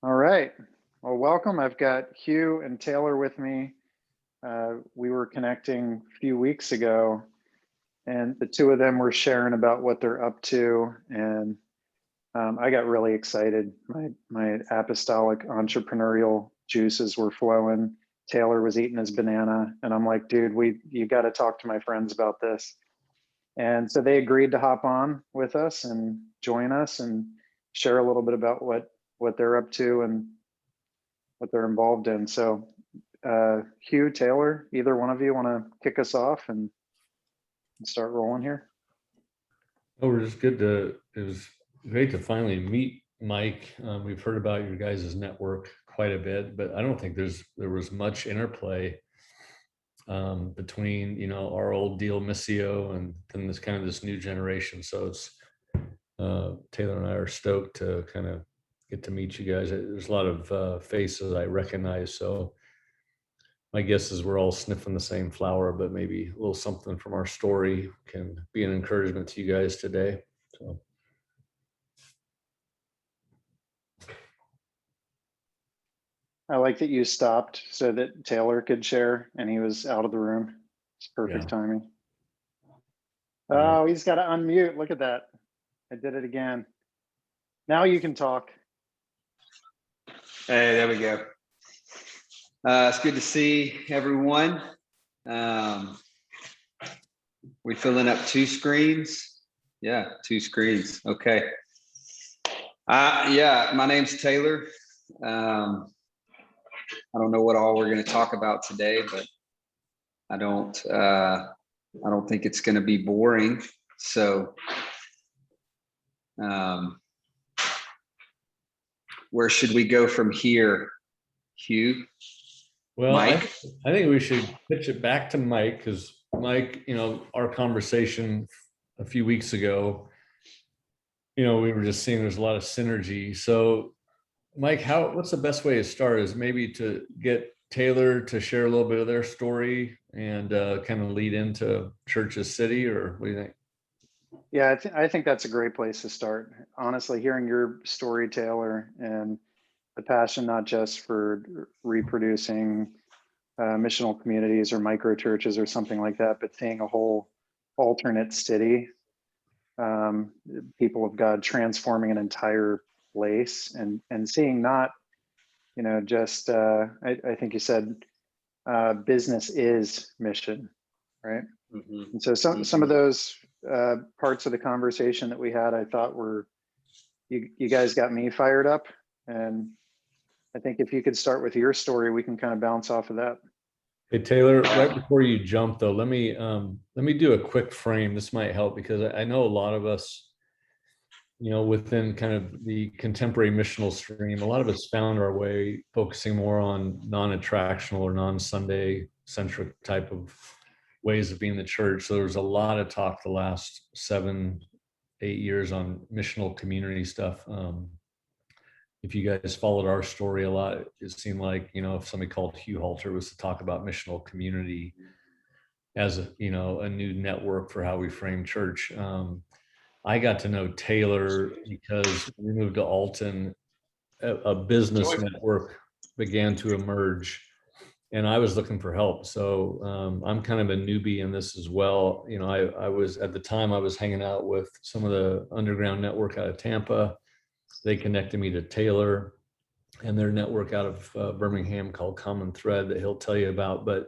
All right. Well, welcome. I've got Hugh and Taylor with me. We were connecting a few weeks ago, and the two of them were sharing about what they're up to. And I got really excited. My apostolic entrepreneurial juices were flowing. Taylor was eating his banana, and I'm like, dude, you got to talk to my friends about this. And so they agreed to hop on with us and join us and share a little bit about what they're up to and what they're involved in. So Hugh, Taylor, either one of you want to kick us off and start rolling here? Oh, we're just good it was great to finally meet Mike. We've heard about your guys' network quite a bit, but I don't think there was much interplay between, our old deal Missio and then this new generation. So it's Taylor and I are stoked to kind of get to meet you guys. There's a lot of faces I recognize. So my guess is we're all sniffing the same flower, but maybe a little something from our story can be an encouragement to you guys today. So. I like that you stopped so that Taylor could share, and he was out of the room. It's perfect timing. Oh, he's got to unmute. Look at that. I did it again. Now you can talk. Hey, there we go. It's good to see everyone. We filling up two screens? Yeah, two screens. Okay. Yeah, my name's Taylor. I don't know what all we're going to talk about today, but I don't think it's going to be boring. So, where should we go from here, Hugh? Well, I think we should pitch it back to Mike, because Mike, our conversation a few weeks ago, we were just seeing there's a lot of synergy. So Mike, what's the best way to start? Is maybe to get Taylor to share a little bit of their story and kind of lead into Church's City, or what do you think? Yeah, I think that's a great place to start. Honestly, hearing your story, Taylor, and the passion not just for reproducing missional communities or micro churches or something like that, but seeing a whole alternate city, people of God transforming an entire place, and seeing not, just I think you said business is mission, right? Mm-hmm. And so some of those parts of the conversation that we had, I thought you guys got me fired up, and I think if you could start with your story, we can kind of bounce off of that. Hey, Taylor, right before you jump though, let me do a quick frame. This might help, because I know a lot of us, within kind of the contemporary missional stream, a lot of us found our way focusing more on non-attractional or non-Sunday centric type of ways of being the church. So there's a lot of talk the last 7-8 years on missional community stuff. If you guys followed our story a lot, it seemed like, if somebody called Hugh Halter was to talk about missional community as a new network for how we frame church. I got to know Taylor because we moved to Alton, a business network began to emerge, and I was looking for help. So I'm kind of a newbie in this as well. I was, at the time, I was hanging out with some of the underground network out of Tampa. They connected me to Taylor and their network out of Birmingham called Common Thread that he'll tell you about. But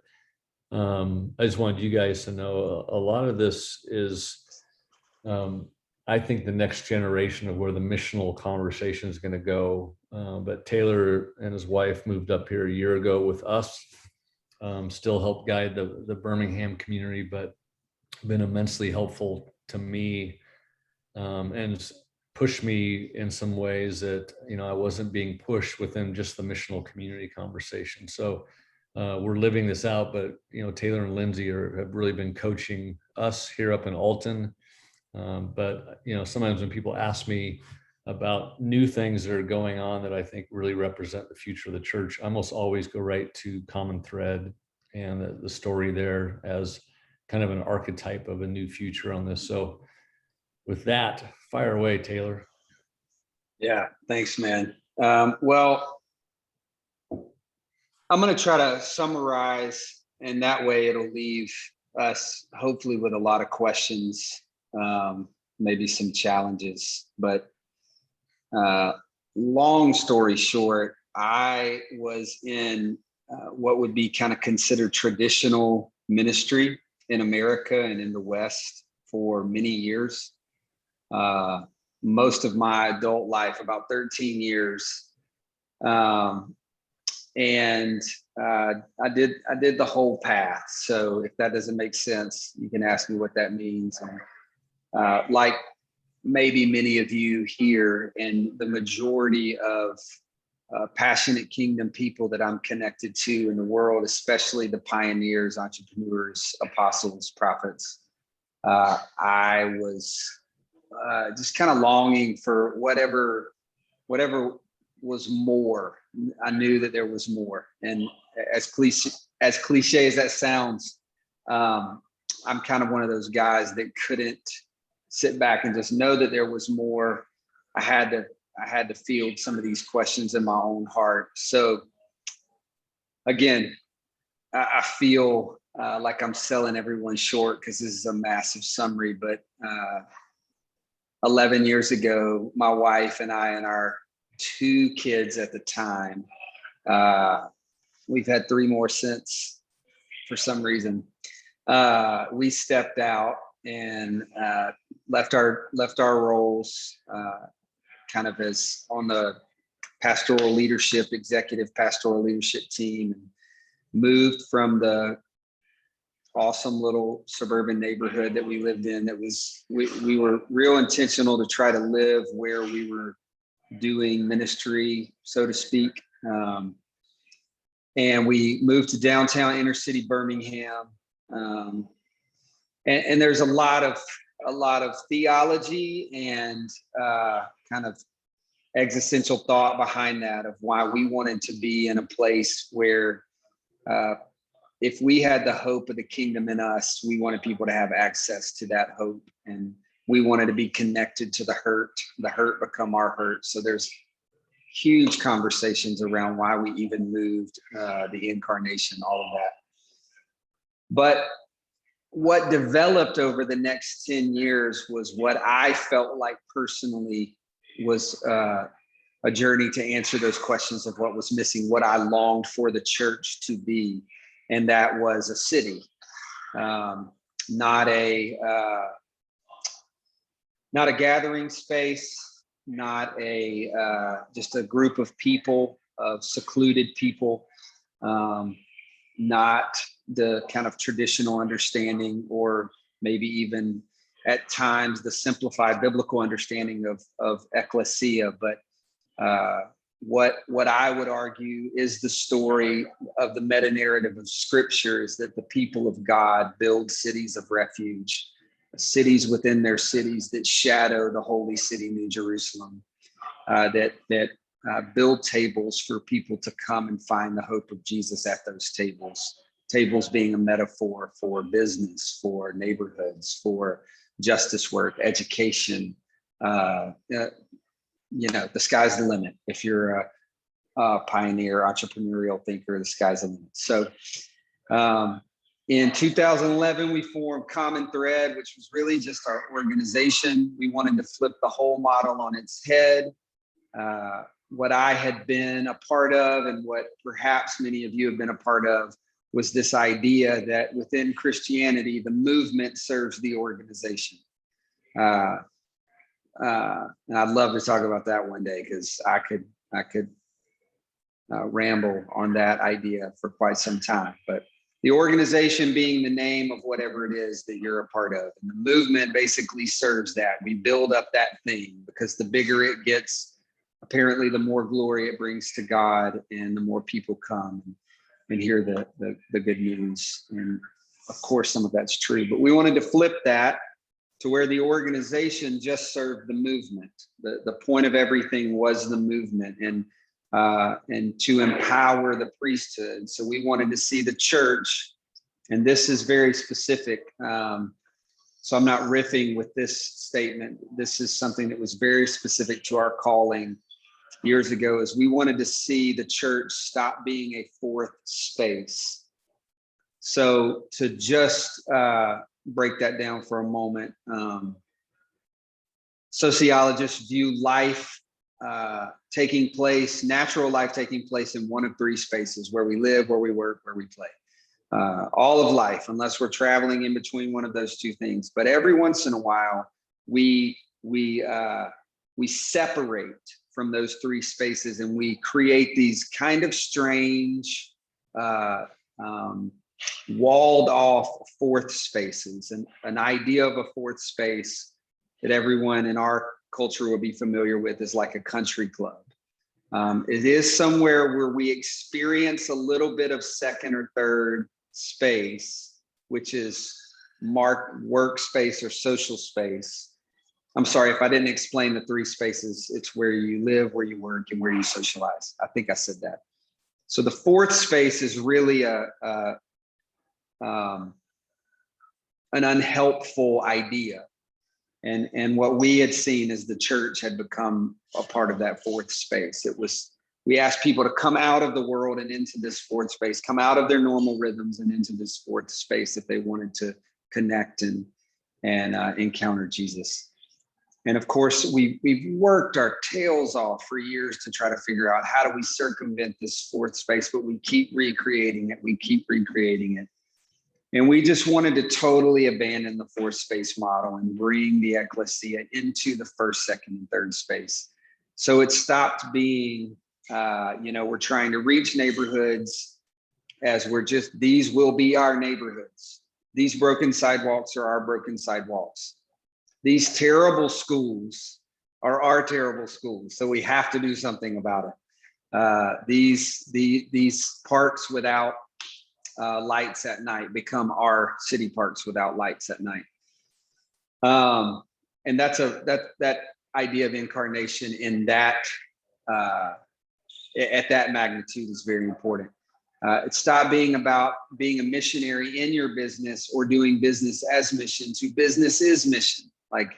I just wanted you guys to know a lot of this is, I think, the next generation of where the missional conversation is going to go. But Taylor and his wife moved up here a year ago with us, still helped guide the Birmingham community, but been immensely helpful to me, and pushed me in some ways that, I wasn't being pushed within just the missional community conversation. So we're living this out, but, Taylor and Lindsay have really been coaching us here up in Alton. But, sometimes when people ask me about new things that are going on that I think really represent the future of the church, I almost always go right to Common Thread and the story there as kind of an archetype of a new future on this. So with that, fire away, Taylor. Yeah, thanks, man. Well, I'm going to try to summarize, and that way it'll leave us hopefully with a lot of questions, maybe some challenges. But long story short, I was in what would be kind of considered traditional ministry in America and in the West for many years. Most of my adult life, about 13 years. And I did the whole path. So if that doesn't make sense, you can ask me what that means. And like maybe many of you here and the majority of passionate kingdom people that I'm connected to in the world, especially the pioneers, entrepreneurs, apostles, prophets, I was just kind of longing for whatever was more. I knew that there was more. And as cliche as that sounds, I'm kind of one of those guys that couldn't sit back and just know that there was more. I had to field some of these questions in my own heart. So again, I feel like I'm selling everyone short because this is a massive summary, but 11 years ago, my wife and I and our 2 kids at the time, we've had 3 more since for some reason, we stepped out and left our roles kind of as on the pastoral leadership, executive pastoral leadership team, and moved from the awesome little suburban neighborhood that we lived in. That was, we were real intentional to try to live where we were doing ministry, so to speak. And we moved to downtown inner city Birmingham. And there's a lot of theology and kind of existential thought behind that of why we wanted to be in a place where if we had the hope of the kingdom in us, we wanted people to have access to that hope, and we wanted to be connected to the hurt become our hurt. So there's huge conversations around why we even moved, the incarnation, all of that. But what developed over the next 10 years was what I felt like personally was a journey to answer those questions of what was missing, what I longed for the church to be. And that was a city, not a gathering space, not a just a group of people, of secluded people, not the kind of traditional understanding, or maybe even at times the simplified biblical understanding of ecclesia, but what I would argue is the story of the meta narrative of Scripture is that the people of God build cities of refuge, cities within their cities that shadow the holy city, New Jerusalem, that build tables for people to come and find the hope of Jesus at those tables. Tables being a metaphor for business, for neighborhoods, for justice work, education. The sky's the limit. If you're a pioneer, entrepreneurial thinker, the sky's the limit. So in 2011, we formed Common Thread, which was really just our organization. We wanted to flip the whole model on its head. What I had been a part of, and what perhaps many of you have been a part of, was this idea that within Christianity, the movement serves the organization. And I'd love to talk about that one day, because I could ramble on that idea for quite some time. But the organization being the name of whatever it is that you're a part of, and the movement basically serves that. We build up that thing, because the bigger it gets, apparently the more glory it brings to God, and the more people come and hear the good news. And of course, some of that's true, but we wanted to flip that to where the organization just served the movement. The point of everything was the movement, and to empower the priesthood. So we wanted to see the church, and this is very specific. So I'm not riffing with this statement. This is something that was very specific to our calling. years ago is we wanted to see the church stop being a fourth space. So to just break that down for a moment, sociologists view life taking place, natural life taking place in one of three spaces: where we live, where we work, where we play. All of life, unless we're traveling in between one of those two things. But every once in a while, we separate from those three spaces, and we create these kind of strange, walled off fourth spaces. And an idea of a fourth space that everyone in our culture will be familiar with is like a country club. It is somewhere where we experience a little bit of second or third space, which is marked workspace or social space. I'm sorry if I didn't explain the three spaces. It's where you live, where you work, and where you socialize. I think I said that. So the fourth space is really an unhelpful idea. And what we had seen is the church had become a part of that fourth space. We asked people to come out of the world and into this fourth space, come out of their normal rhythms and into this fourth space if they wanted to connect and encounter Jesus. And of course, we've worked our tails off for years to try to figure out how do we circumvent this fourth space, but we keep recreating it. And we just wanted to totally abandon the fourth space model and bring the ecclesia into the first, second, and third space. So it stopped being, we're trying to reach neighborhoods as these will be our neighborhoods. These broken sidewalks are our broken sidewalks. These terrible schools are our terrible schools. So we have to do something about it. These parks without lights at night become our city parks without lights at night. And that idea of incarnation in that at that magnitude is very important. It stopped being about being a missionary in your business or doing business as mission to business is mission. Like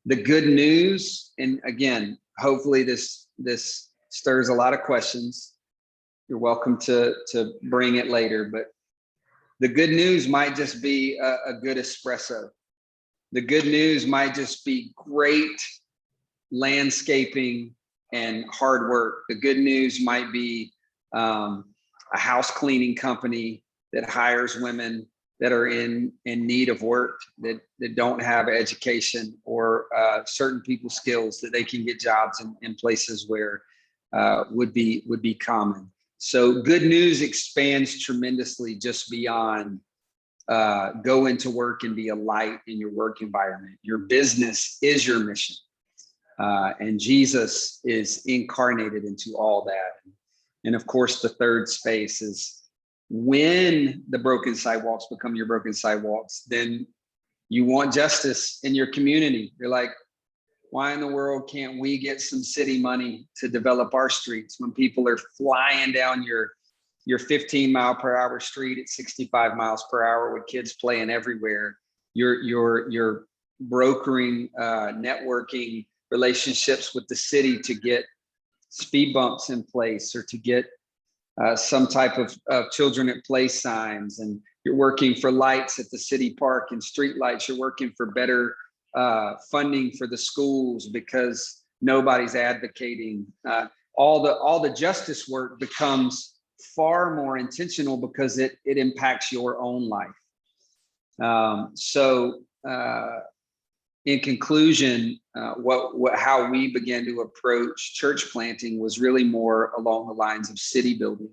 the good news, and again, hopefully this stirs a lot of questions. You're welcome to bring it later, but the good news might just be a good espresso. The good news might just be great landscaping and hard work. The good news might be a house cleaning company that hires women that are in need of work, that don't have education or certain people skills that they can get jobs in places where would be common. So good news expands tremendously just beyond go into work and be a light in your work environment. Your business is your mission. And Jesus is incarnated into all that. And of course, the third space is when the broken sidewalks become your broken sidewalks, then you want justice in your community. You're like, why in the world can't we get some city money to develop our streets when people are flying down your 15-mile-per-hour street at 65 miles per hour with kids playing everywhere? You're brokering, networking relationships with the city to get speed bumps in place or to get some type of children at play signs, and you're working for lights at the city park and street lights. You're working for better funding for the schools because nobody's advocating. All the justice work becomes far more intentional because it impacts your own life. So in conclusion, how we began to approach church planting was really more along the lines of city building.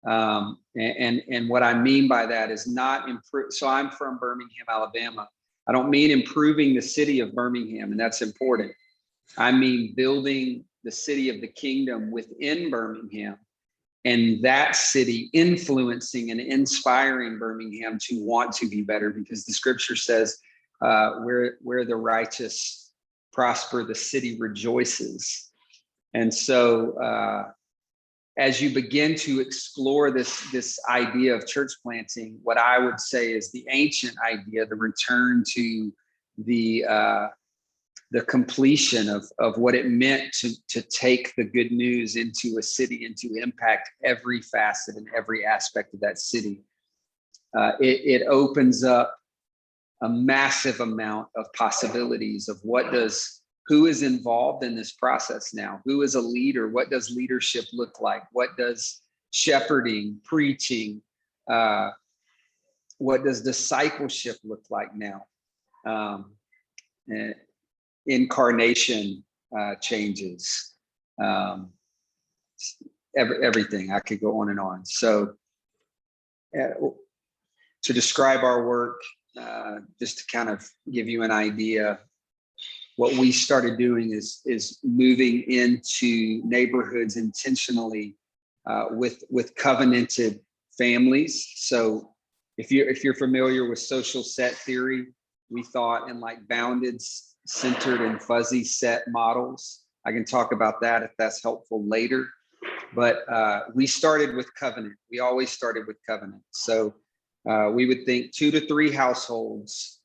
And what I mean by that is not improve. So I'm from Birmingham, Alabama. I don't mean improving the city of Birmingham, and that's important. I mean building the city of the kingdom within Birmingham, and that city influencing and inspiring Birmingham to want to be better, because the scripture says, where the righteous prosper, the city rejoices. And so as you begin to explore this idea of church planting, what I would say is the ancient idea, the return to the the completion of what it meant to take the good news into a city and to impact every facet and every aspect of that city. It opens up a massive amount of possibilities of who is involved in this process now? Who is a leader? What does leadership look like? What does shepherding, preaching, what does discipleship look like now? Incarnation changes, everything. I could go on and on. So to describe our work, just to kind of give you an idea, what we started doing is moving into neighborhoods intentionally with covenanted families. So if you're familiar with social set theory, we thought in like bounded, centered, and fuzzy set models. I can talk about that if that's helpful later. But we started with covenant. We always started with covenant. So we would think 2 to 3 households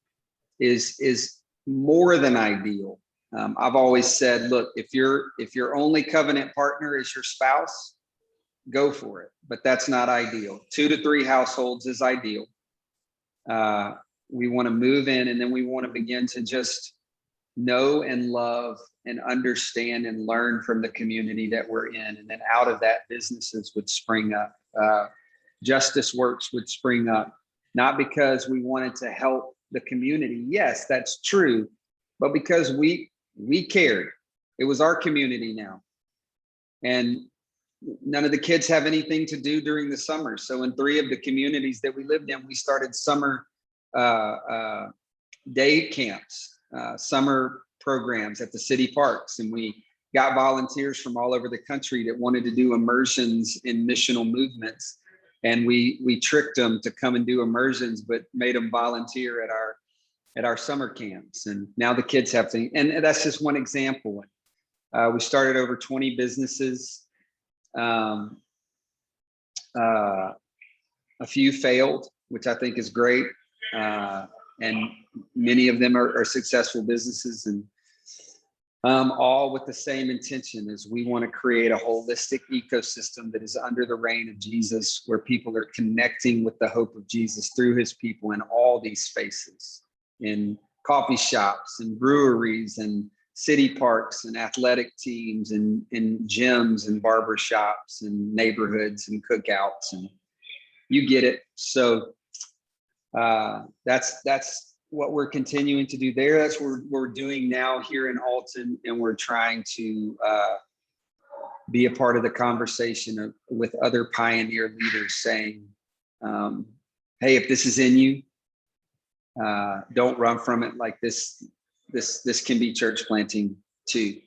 is more than ideal. I've always said, look, if your only covenant partner is your spouse, go for it. But that's not ideal. 2 to 3 households is ideal. We want to move in, and then we want to begin to just know and love and understand and learn from the community that we're in. And then out of that, businesses would spring up. Justice works would spring up, not because we wanted to help the community. Yes, that's true. But because we cared. It was our community now. And none of the kids have anything to do during the summer. So in 3 of the communities that we lived in, we started summer day camps, summer programs at the city parks. And we got volunteers from all over the country that wanted to do immersions in missional movements. And we tricked them to come and do immersions, but made them volunteer at our summer camps. And now the kids have things. And that's just one example. We started over 20 businesses. A few failed, which I think is great. And many of them are successful businesses, and all with the same intention, is we want to create a holistic ecosystem that is under the reign of Jesus, where people are connecting with the hope of Jesus through his people in all these spaces, in coffee shops and breweries and city parks and athletic teams and in gyms and barber shops and neighborhoods and cookouts, and you get it. So that's what we're continuing to do there. That's what we're doing now here in Alton, and we're trying to be a part of the conversation with other pioneer leaders, saying, hey, if this is in you, don't run from it. Like this can be church planting too.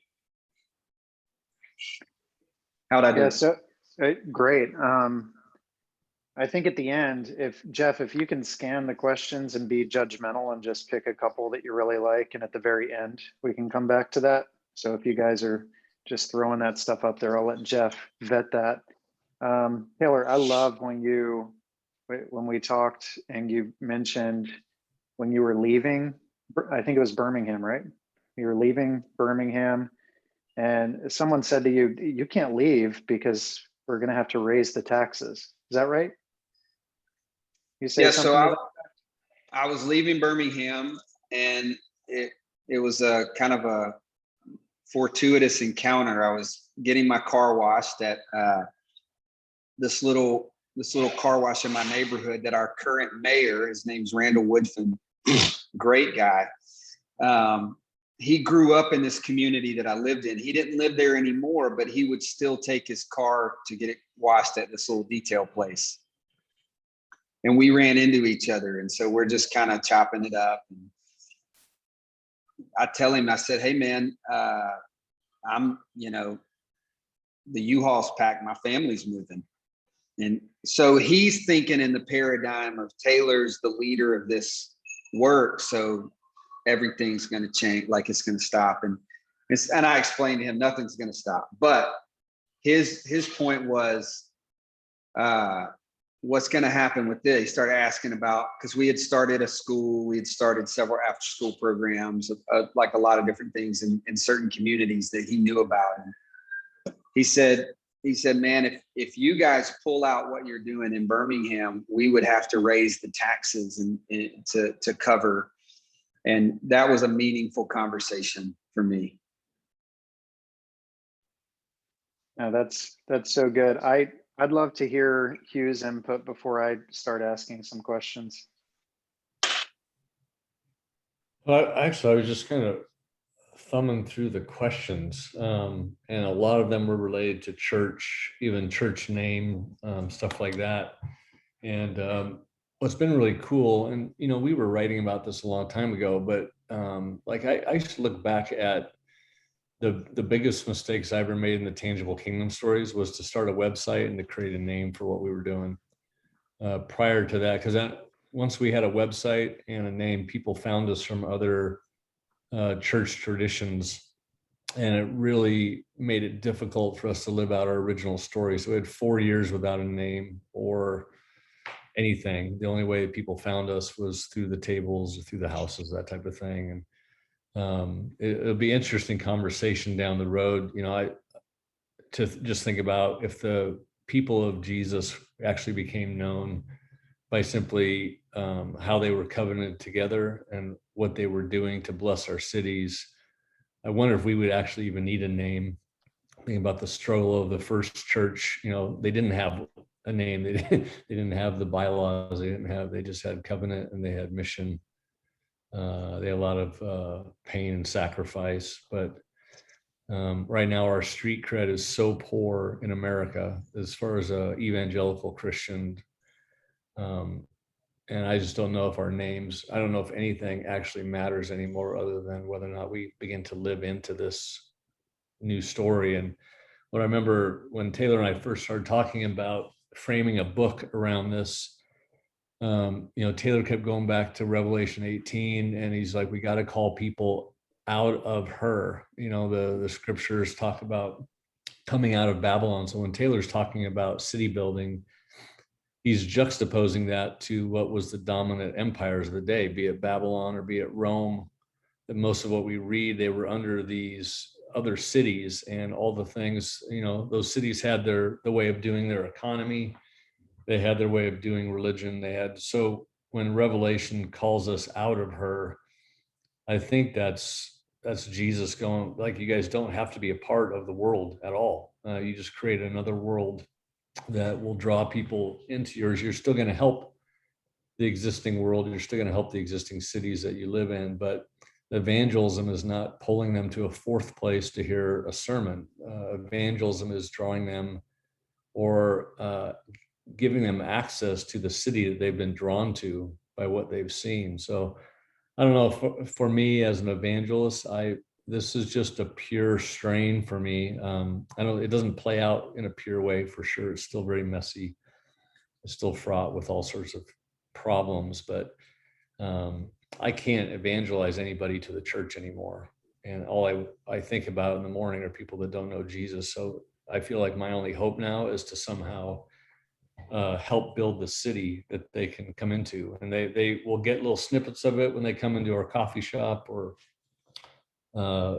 How'd I do? Yeah, so great. I think at the end, if you can scan the questions and be judgmental and just pick a couple that you really like, and at the very end, we can come back to that. So if you guys are just throwing that stuff up there, I'll let Jeff vet that. Taylor, I love when we talked and you mentioned when you were leaving, I think it was Birmingham, right? You were leaving Birmingham, and someone said to you, you can't leave because we're going to have to raise the taxes. Is that right? You say yeah, something so about I was leaving Birmingham, and it was a kind of a fortuitous encounter. I was getting my car washed at this little car wash in my neighborhood that our current mayor, his name's Randall Woodfin, great guy. He grew up in this community that I lived in. He didn't live there anymore, but he would still take his car to get it washed at this little detail place. And we ran into each other. And so we're just kind of chopping it up. And I tell him, I said, hey man, I'm, the U-Haul's packed, my family's moving. And so he's thinking in the paradigm of Taylor's the leader of this work. So everything's going to change, like it's going to stop. And I explained to him, nothing's going to stop. But his point was, what's going to happen with this? He started asking about, because we had started a school, we had started several after school programs, like a lot of different things in certain communities that he knew about. And he said, man, if you guys pull out what you're doing in Birmingham, we would have to raise the taxes and to cover. And that was a meaningful conversation for me. No, that's so good. I'd love to hear Hugh's input before I start asking some questions. Well, actually, I was just kind of thumbing through the questions, and a lot of them were related to church, even church name, stuff like that. And what's been really cool, and we were writing about this a long time ago, but like I used to look back at the biggest mistakes I ever made in the Tangible Kingdom Stories was to start a website and to create a name for what we were doing. Prior to that, because once we had a website and a name, people found us from other church traditions, and it really made it difficult for us to live out our original story. So we had 4 years without a name or anything. The only way people found us was through the tables or through the houses, that type of thing. And it'll be interesting conversation down the road, to just think about if the people of Jesus actually became known by simply how they were covenanted together and what they were doing to bless our cities. I wonder if we would actually even need a name. Thinking about the struggle of the first church, they didn't have a name. They didn't have the bylaws. They just had covenant and they had mission. They had a lot of pain and sacrifice, but right now our street cred is so poor in America as far as evangelical Christian. And I just don't know if our names, I don't know if anything actually matters anymore other than whether or not we begin to live into this new story. And what I remember when Taylor and I first started talking about framing a book around this, Taylor kept going back to Revelation 18, and he's like, we got to call people out of her. The scriptures talk about coming out of Babylon. So when Taylor's talking about city building, he's juxtaposing that to what was the dominant empires of the day, be it Babylon or be it Rome. That most of what we read, they were under these other cities, and all the things, those cities had the way of doing their economy. They had their way of doing religion. So when Revelation calls us out of her, I think that's Jesus going, like, you guys don't have to be a part of the world at all. You just create another world that will draw people into yours. You're still going to help the existing world. You're still going to help the existing cities that you live in, but evangelism is not pulling them to a fourth place to hear a sermon. Evangelism is drawing them or giving them access to the city that they've been drawn to by what they've seen. So I don't know, for me as an evangelist, this is just a pure strain for me. It doesn't play out in a pure way for sure. It's still very messy. It's still fraught with all sorts of problems, but I can't evangelize anybody to the church anymore. And all I think about in the morning are people that don't know Jesus. So I feel like my only hope now is to somehow help build the city that they can come into. And they will get little snippets of it when they come into our coffee shop or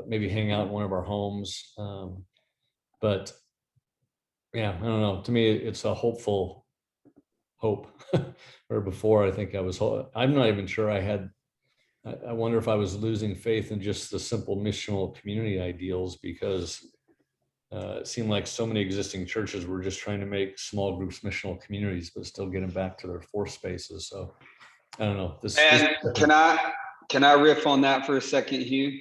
maybe hang out in one of our homes. But yeah, I don't know. To me, it's a hopeful hope. Where before, I think I'm not even sure I wonder if I was losing faith in just the simple missional community ideals, because it seemed like so many existing churches were just trying to make small groups missional communities, but still getting back to their fourth spaces. So I don't know. Can I riff on that for a second, Hugh?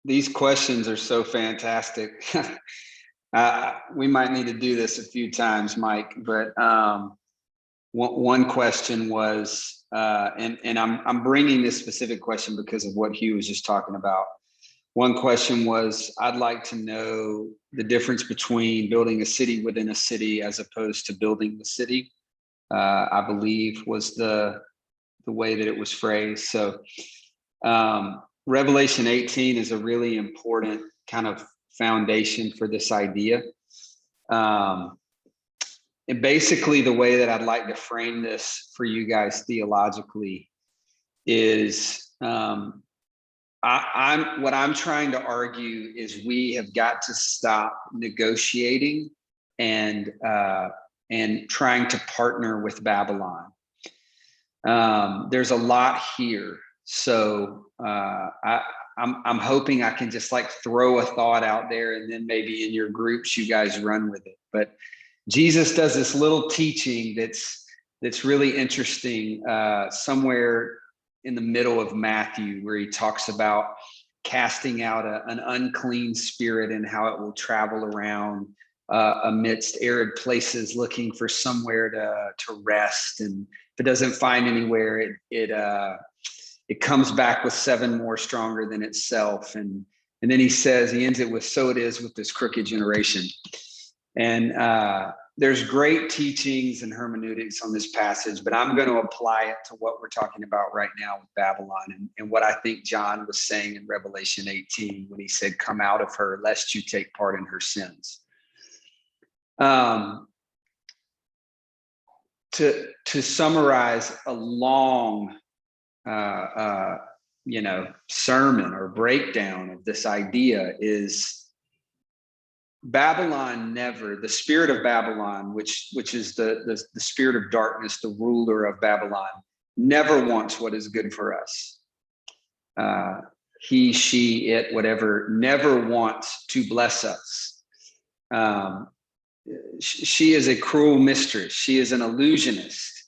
These questions are so fantastic. We might need to do this a few times, Mike, but one question was, and I'm bringing this specific question because of what Hugh was just talking about. One question was, I'd like to know the difference between building a city within a city as opposed to building the city, I believe was the way that it was phrased. So Revelation 18 is a really important kind of foundation for this idea. And And basically the way that I'd like to frame this for you guys theologically is what I'm trying to argue is we have got to stop negotiating and trying to partner with Babylon. There's a lot here. So I'm hoping I can just like throw a thought out there, and then maybe in your groups you guys run with it. But Jesus does this little teaching that's really interesting somewhere in the middle of Matthew, where he talks about casting out an unclean spirit and how it will travel around amidst arid places looking for somewhere to rest. And if it doesn't find anywhere, it comes back with 7 more stronger than itself. And then he ends it with, so it is with this crooked generation. And there's great teachings and hermeneutics on this passage, but I'm going to apply it to what we're talking about right now with Babylon and what I think John was saying in Revelation 18 when he said, "Come out of her, lest you take part in her sins." To summarize a long, sermon or breakdown of this idea is Babylon the spirit of Babylon, which is the spirit of darkness, the ruler of Babylon, never wants what is good for us. He, she, it, whatever, never wants to bless us. She is a cruel mistress. She is an illusionist.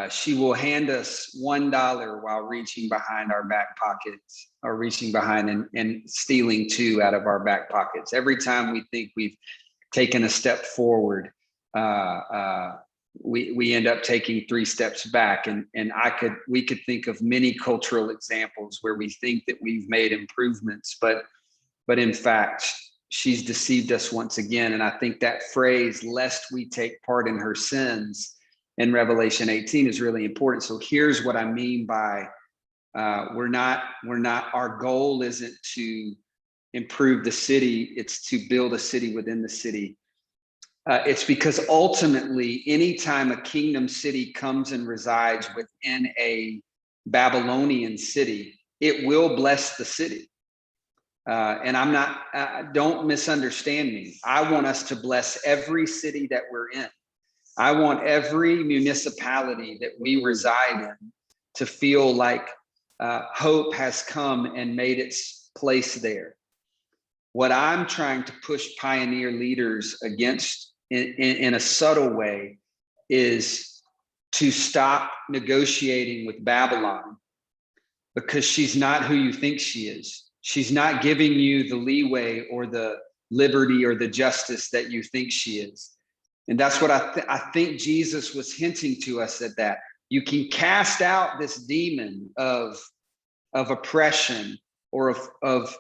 She will hand us $1 while reaching behind our back pockets, or reaching behind and stealing 2 out of our back pockets. Every time we think we've taken a step forward, we end up taking 3 steps back. And we could think of many cultural examples where we think that we've made improvements, but in fact, she's deceived us once again. And I think that phrase, "lest we take part in her sins," in Revelation 18 is really important. So here's what I mean by our goal isn't to improve the city, it's to build a city within the city. It's because ultimately, anytime a kingdom city comes and resides within a Babylonian city, it will bless the city. And I'm not, don't misunderstand me. I want us to bless every city that we're in. I want every municipality that we reside in to feel like hope has come and made its place there. What I'm trying to push pioneer leaders against in a subtle way is to stop negotiating with Babylon, because she's not who you think she is. She's not giving you the leeway or the liberty or the justice that you think she is. And that's what I think Jesus was hinting to us at that. You can cast out this demon of oppression or of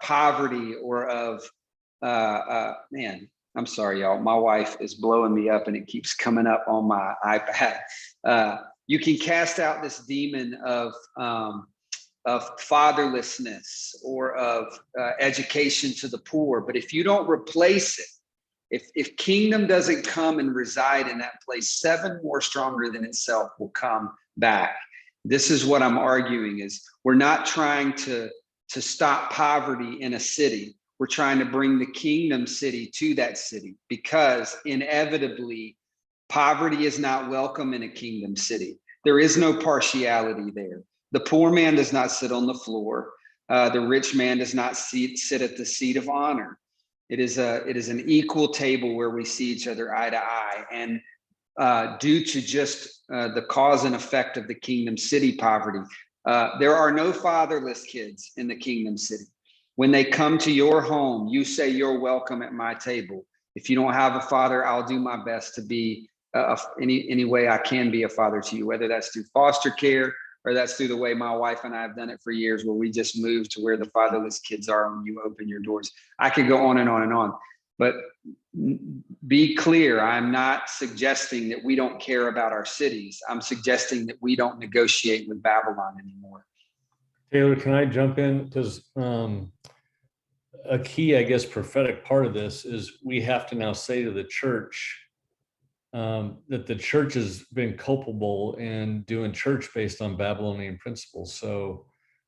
poverty or of, man, I'm sorry, y'all. My wife is blowing me up and it keeps coming up on my iPad. You can cast out this demon of fatherlessness or of education to the poor. But if you don't replace it, if kingdom doesn't come and reside in that place, 7 more stronger than itself will come back. This is what I'm arguing is we're not trying to stop poverty in a city. We're trying to bring the kingdom city to that city, because inevitably poverty is not welcome in a kingdom city. There is no partiality there. The poor man does not sit on the floor. The rich man does not sit at the seat of honor. It is an equal table where we see each other eye to eye. And due to just the cause and effect of the kingdom city poverty, there are no fatherless kids in the kingdom city. When they come to your home, you say you're welcome at my table. If you don't have a father, I'll do my best to be any way I can be a father to you, whether that's through foster care or that's through the way my wife and I have done it for years, where we just move to where the fatherless kids are when you open your doors. I could go on and on and on, but be clear. I'm not suggesting that we don't care about our cities. I'm suggesting that we don't negotiate with Babylon anymore. Taylor, can I jump in? Because a key, I guess, prophetic part of this is we have to now say to the church, that the church has been culpable in doing church based on Babylonian principles. So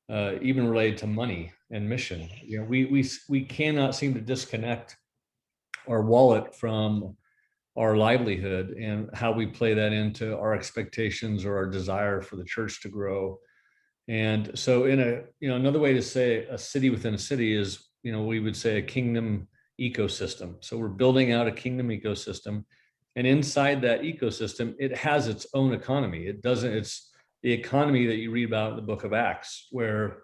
even related to money and mission, you know, we cannot seem to disconnect our wallet from our livelihood and how we play that into our expectations or our desire for the church to grow. And so in a, you know, another way to say a city within a city is, you know, we would say a kingdom ecosystem. So we're building out a kingdom ecosystem, and inside that ecosystem, it has its own economy. It's the economy that you read about in the book of Acts, where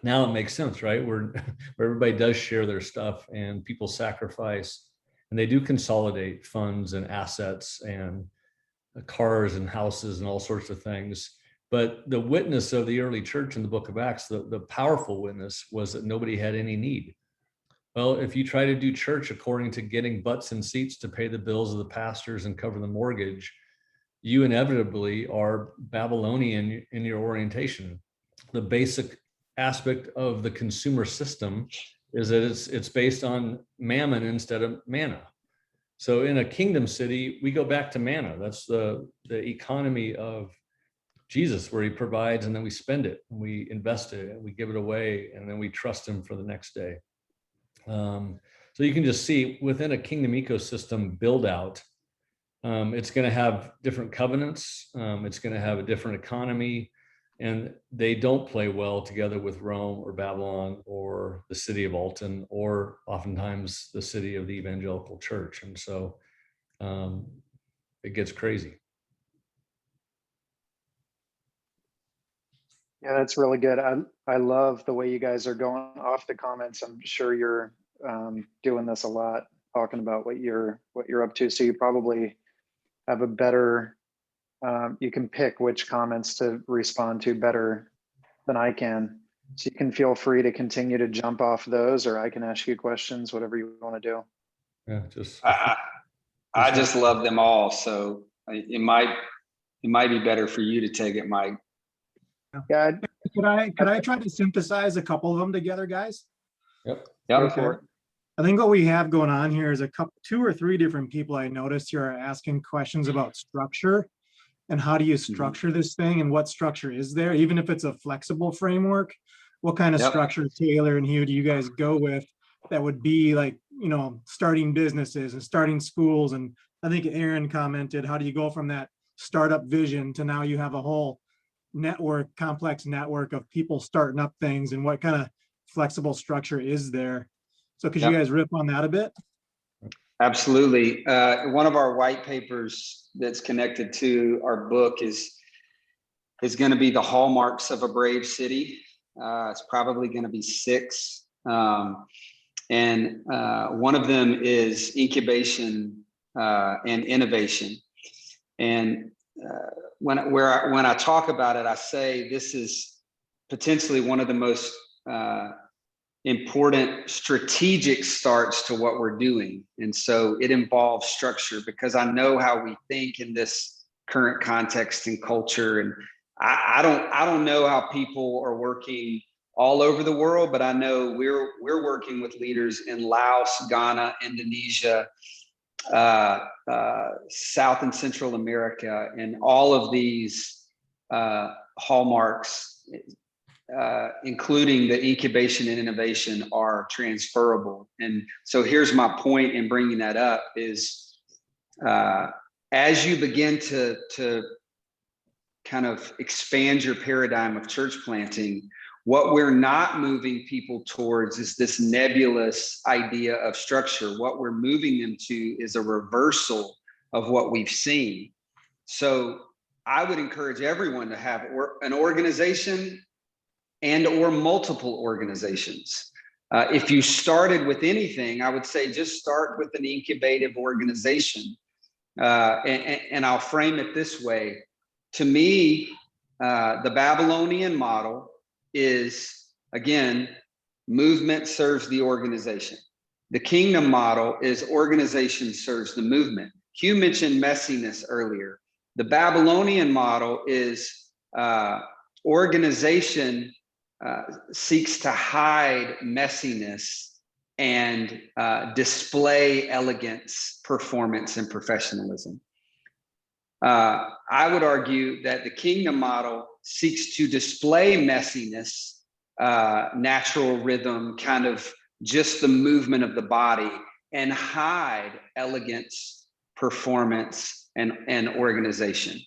now it makes sense, right? Where everybody does share their stuff and people sacrifice, and they do consolidate funds and assets and cars and houses and all sorts of things. But the witness of the early church in the book of Acts, the powerful witness, was that nobody had any need. Well, if you try to do church according to getting butts and seats to pay the bills of the pastors and cover the mortgage, you inevitably are Babylonian in your orientation. The basic aspect of the consumer system is that it's based on mammon instead of manna. So in a kingdom city, we go back to manna. That's the economy of Jesus, where he provides and then we spend it, and we invest it, and we give it away, and then we trust him for the next day. So you can just see within a kingdom ecosystem build out, it's going to have different covenants. It's going to have a different economy, and they don't play well together with Rome or Babylon or the city of Alton, or oftentimes the city of the evangelical church. And so it gets crazy. Yeah, that's really good. I love the way you guys are going off the comments. I'm sure you're doing this a lot, talking about what you're up to. So you probably have a better, you can pick which comments to respond to better than I can. So you can feel free to continue to jump off those, or I can ask you questions, whatever you want to do. Yeah, just I just love them all. So it might be better for you to take it, Mike. Yeah. Could I try to synthesize a couple of them together, guys? Yep. Go for it. I think what we have going on here is two or three different people I noticed here are asking questions about structure and how do you structure this thing and what structure is there, even if it's a flexible framework. What kind of structure, Taylor and Hugh, do you guys go with that would be like, you know, starting businesses and starting schools? And I think Aaron commented, how do you go from that startup vision to now you have a whole complex network of people starting up things, and what kind of flexible structure is there? So could you guys rip on that a bit? Absolutely. One of our white papers that's connected to our book is going to be the hallmarks of a brave city. It's probably going to be 6. And one of them is incubation and innovation. And when I talk about it, I say this is potentially one of the most important strategic starts to what we're doing. And so it involves structure, because I know how we think in this current context and culture. And I don't know how people are working all over the world, but I know we're working with leaders in Laos, Ghana, Indonesia, South and Central America, and all of these hallmarks, including the incubation and innovation, are transferable. And so here's my point in bringing that up is, as you begin to kind of expand your paradigm of church planting, what we're not moving people towards is this nebulous idea of structure. What we're moving them to is a reversal of what we've seen. So I would encourage everyone to have an organization and or multiple organizations. If you started with anything, I would say just start with an incubative organization. And I'll frame it this way. To me, the Babylonian model is, again, movement serves the organization. The kingdom model is organization serves the movement. Hugh mentioned messiness earlier. The Babylonian model is organization seeks to hide messiness and display elegance, performance, and professionalism. I would argue that the kingdom model seeks to display messiness, natural rhythm, kind of just the movement of the body, and hide elegance, performance, and organization.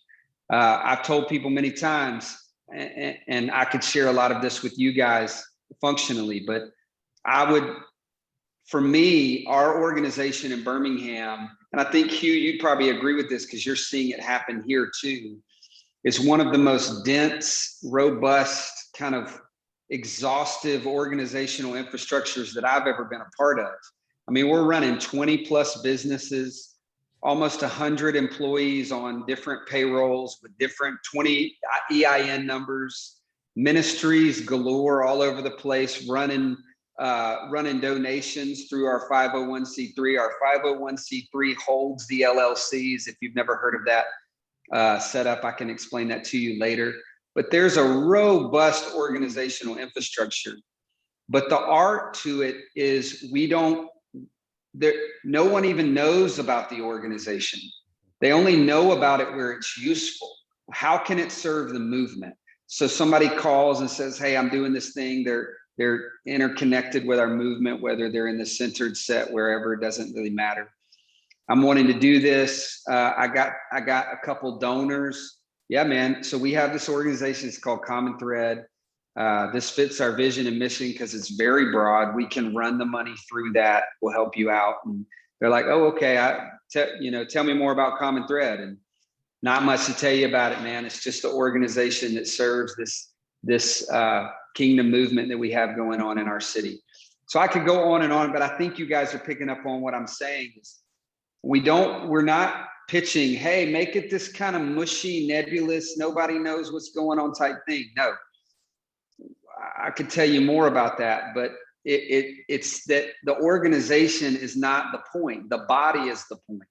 I've told people many times, and I could share a lot of this with you guys functionally, but for me, our organization in Birmingham, and I think Hugh, you'd probably agree with this because you're seeing it happen here too, is one of the most dense, robust, kind of exhaustive organizational infrastructures that I've ever been a part of. I mean, we're running 20 plus businesses, almost 100 employees on different payrolls with different 20 EIN numbers, ministries galore all over the place, running donations through our 501c3. Our 501c3 holds the LLCs. If you've never heard of that setup, I can explain that to you later. But there's a robust organizational infrastructure. But the art to it is no one even knows about the organization. They only know about it where it's useful. How can it serve the movement? So somebody calls and says, hey, I'm doing this thing. They're interconnected with our movement, whether they're in the centered set, wherever, it doesn't really matter. I'm wanting to do this. I got a couple donors. Yeah, man. So we have this organization. It's called Common Thread. This fits our vision and mission because it's very broad. We can run the money through that. We'll help you out. And they're like, oh, okay. Tell me more about Common Thread. And not much to tell you about it, man. It's just the organization that serves this kingdom movement that we have going on in our city. So I could go on, but I think you guys are picking up on what I'm saying. Is we're not pitching, hey, make it this kind of mushy, nebulous, nobody knows what's going on type thing. No, I could tell you more about that, but it's that the organization is not the point. The body is the point.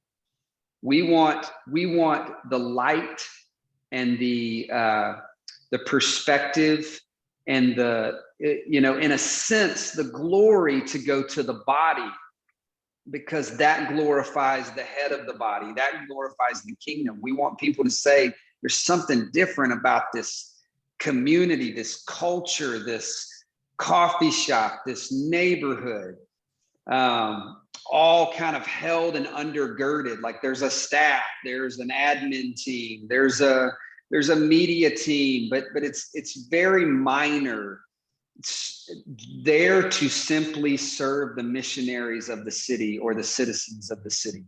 We want the light and the perspective and in a sense, the glory to go to the body, because that glorifies the head of the body. That glorifies the kingdom. We want people to say there's something different about this community, this culture, this coffee shop, this neighborhood, all kind of held and undergirded. Like there's a staff, there's an admin team, there's a media team, but it's very minor. It's there to simply serve the missionaries of the city or the citizens of the city.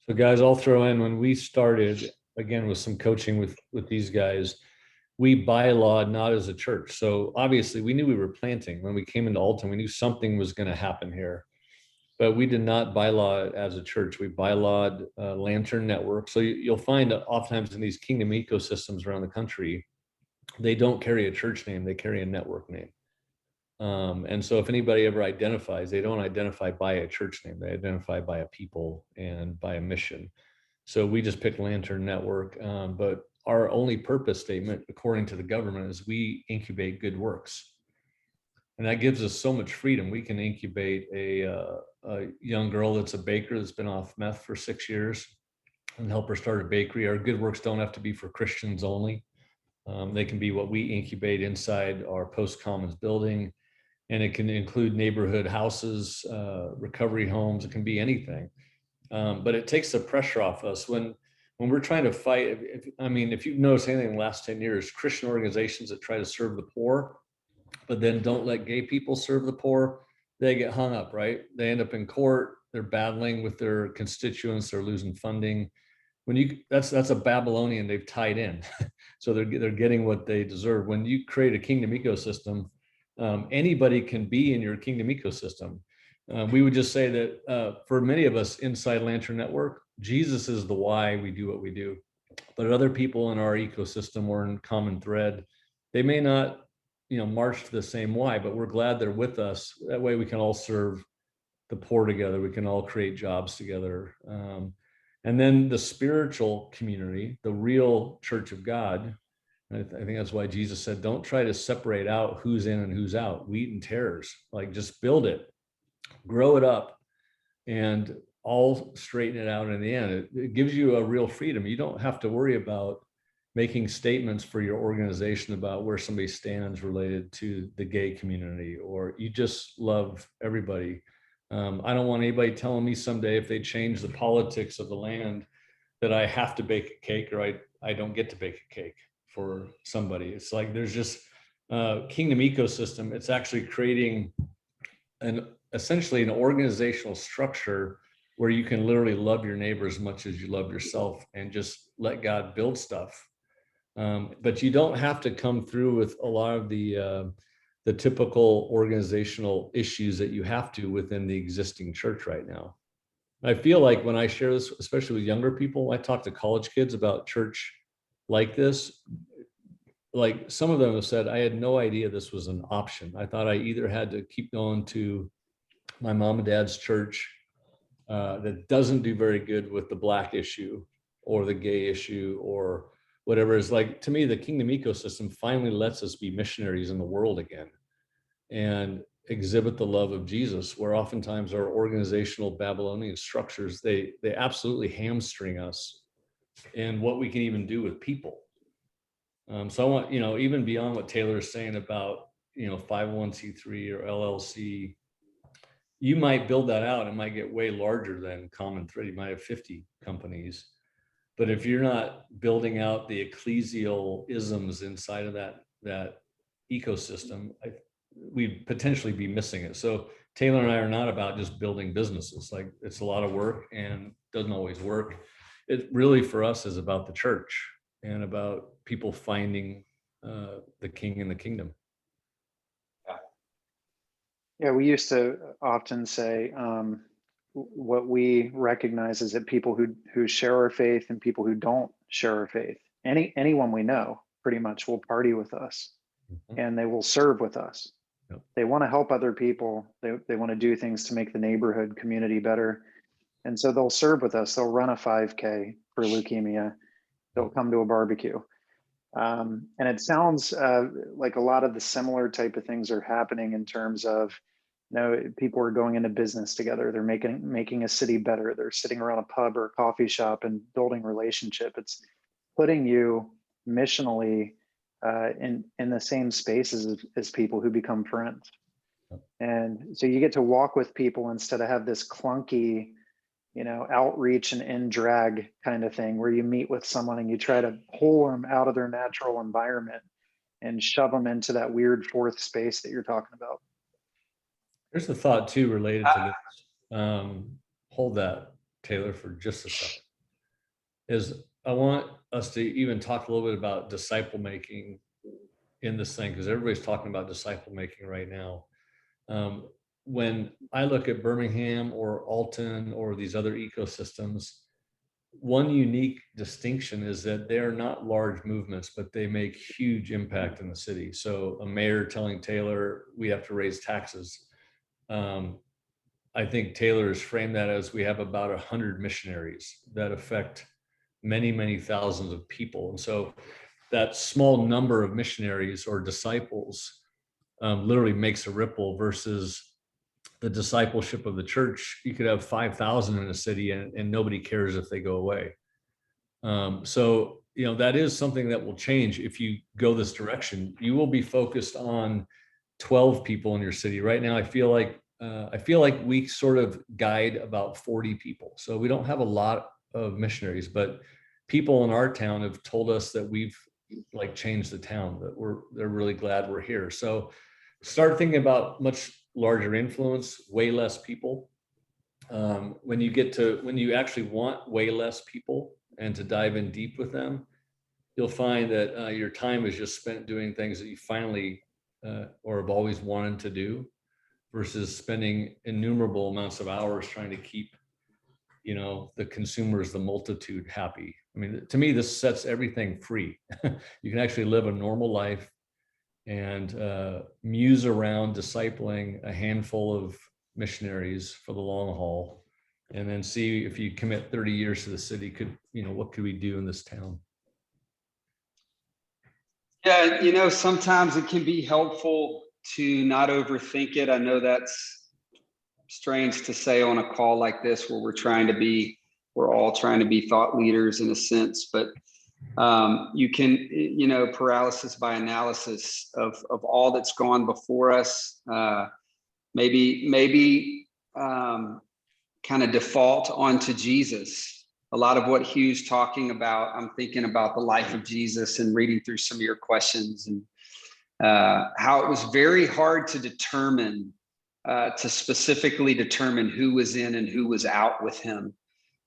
So guys, I'll throw in, when we started, again, with some coaching with these guys, we bylawed not as a church. So obviously we knew we were planting. When we came into Alton, we knew something was going to happen here, but we did not bylaw it as a church. We bylawed Lantern Network. So you'll find that oftentimes in these kingdom ecosystems around the country, they don't carry a church name, they carry a network name. And so if anybody ever identifies, they don't identify by a church name, they identify by a people and by a mission. So we just picked Lantern Network, but our only purpose statement, according to the government, is we incubate good works. And that gives us so much freedom. We can incubate a young girl that's a baker that's been off meth for 6 years and help her start a bakery. Our good works don't have to be for Christians only. They can be what we incubate inside our Post Commons building, and it can include neighborhood houses, recovery homes. It can be anything, but it takes the pressure off us when we're trying to fight. If you've noticed anything in the last 10 years, Christian organizations that try to serve the poor, but then don't let gay people serve the poor, they get hung up, right? They end up in court. They're battling with their constituents. They're losing funding. That's a Babylonian they've tied in. So they're getting what they deserve. When you create a kingdom ecosystem, anybody can be in your kingdom ecosystem. We would just say that for many of us inside Lantern Network, Jesus is the why we do what we do. But other people in our ecosystem or in Common Thread, they may not, march to the same why, but we're glad they're with us. That way we can all serve the poor together. We can all create jobs together. And then the spiritual community, the real church of God, I think that's why Jesus said, don't try to separate out who's in and who's out, wheat and tares. Like, just build it, grow it up. And all straighten it out in the end. It gives you a real freedom. You don't have to worry about making statements for your organization about where somebody stands related to the gay community, or you just love everybody. I don't want anybody telling me someday if they change the politics of the land that I have to bake a cake, or I don't get to bake a cake for somebody. It's like there's just kingdom ecosystem. It's actually creating essentially an organizational structure where you can literally love your neighbor as much as you love yourself and just let God build stuff. But you don't have to come through with a lot of the typical organizational issues that you have to within the existing church right now. I feel like when I share this, especially with younger people, I talk to college kids about church like this. Like some of them have said, I had no idea this was an option. I thought I either had to keep going to my mom and dad's church that doesn't do very good with the Black issue or the gay issue or whatever. Is like, to me, the kingdom ecosystem finally lets us be missionaries in the world again and exhibit the love of Jesus, where oftentimes our organizational Babylonian structures, they absolutely hamstring us in what we can even do with people. So I want, even beyond what Taylor is saying about, 501c3 or LLC, you might build that out. It might get way larger than Common Thread. You might have 50 companies. But if you're not building out the ecclesial isms inside of that ecosystem, we'd potentially be missing it. So Taylor and I are not about just building businesses. Like, it's a lot of work and doesn't always work. It really, for us, is about the church and about people finding the king in the kingdom. Yeah, we used to often say what we recognize is that people who share our faith and people who don't share our faith, anyone we know pretty much will party with us, and they will serve with us. Yep. They want to help other people. They want to do things to make the neighborhood community better. And so they'll serve with us. They'll run a 5K for leukemia. They'll come to a barbecue. And it sounds like a lot of the similar type of things are happening in terms of, people are going into business together. They're making a city better. They're sitting around a pub or a coffee shop and building relationship. It's putting you missionally in the same spaces as people who become friends. And so you get to walk with people instead of have this clunky, outreach and in drag kind of thing where you meet with someone and you try to pull them out of their natural environment and shove them into that weird fourth space that you're talking about. There's a thought too related to this. Hold that, Taylor, for just a second. I want us to even talk a little bit about disciple making in this thing, because everybody's talking about disciple making right now. When I look at Birmingham or Alton or these other ecosystems, one unique distinction is that they are not large movements, but they make huge impact in the city. So a mayor telling Taylor, we have to raise taxes. I think Taylor has framed that as we have about 100 missionaries that affect many, many thousands of people. And so that small number of missionaries or disciples literally makes a ripple versus the discipleship of the church. You could have 5,000 in a city and nobody cares if they go away. So, that is something that will change if you go this direction. You will be focused on 12 people in your city. Right now, I feel like we sort of guide about 40 people. So we don't have a lot of missionaries, but people in our town have told us that we've changed the town, that they're really glad we're here. So start thinking about much larger influence, way less people. When you actually want way less people and to dive in deep with them, you'll find that your time is just spent doing things that you finally or have always wanted to do, versus spending innumerable amounts of hours trying to keep, the consumers, the multitude happy. I mean, to me, this sets everything free. You can actually live a normal life and muse around discipling a handful of missionaries for the long haul, and then see if you commit 30 years to the city, what could we do in this town? Yeah, sometimes it can be helpful to not overthink it. I know that's strange to say on a call like this where we're all trying to be thought leaders in a sense, but you can, paralysis by analysis of all that's gone before us. Maybe kind of default onto Jesus. A lot of what Hugh's talking about, I'm thinking about the life of Jesus and reading through some of your questions, and how it was very hard to determine, to specifically determine who was in and who was out with him.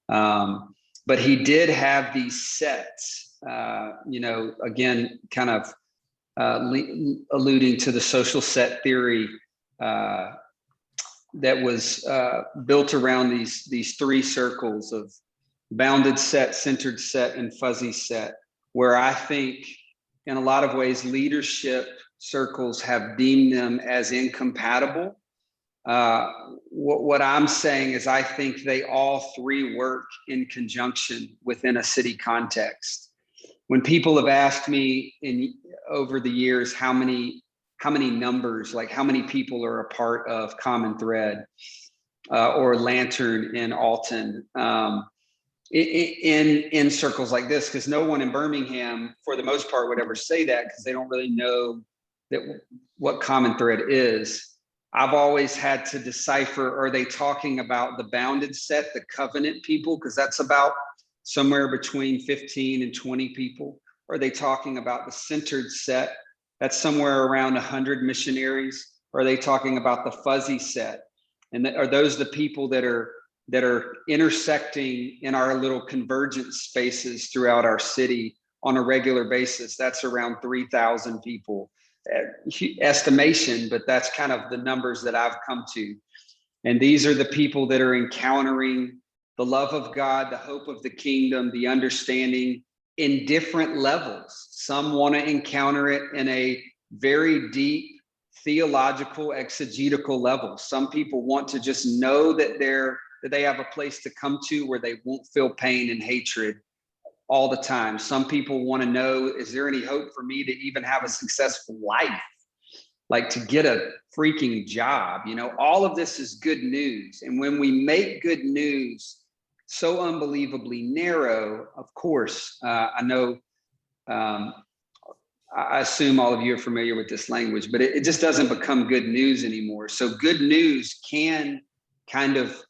But he did have these sets, again, kind of alluding to the social set theory that was built around these three circles of bounded set, centered set, and fuzzy set, where I think in a lot of ways leadership circles have deemed them as incompatible. What I'm saying is I think they all three work in conjunction within a city context. When people have asked me over the years how many numbers, like how many people are a part of Common Thread or Lantern in Alton, in circles like this, because no one in Birmingham, for the most part, would ever say that because they don't really know what Common Thread is. I've always had to decipher, are they talking about the bounded set, the covenant people, because that's about somewhere between 15 and 20 people? Or are they talking about the centered set? That's somewhere around 100 missionaries. Or are they talking about the fuzzy set? And are those the people that are intersecting in our little convergence spaces throughout our city on a regular basis? That's around 3,000 people. Estimation, but that's kind of the numbers that I've come to. And these are the people that are encountering the love of God, the hope of the kingdom, the understanding in different levels. Some want to encounter it in a very deep theological, exegetical level. Some people want to just know that they have a place to come to where they won't feel pain and hatred all the time. Some people want to know, is there any hope for me to even have a successful life? Like to get a freaking job, all of this is good news. And when we make good news so unbelievably narrow, of course, I know, I assume all of you are familiar with this language, but it just doesn't become good news anymore. So good news can kind of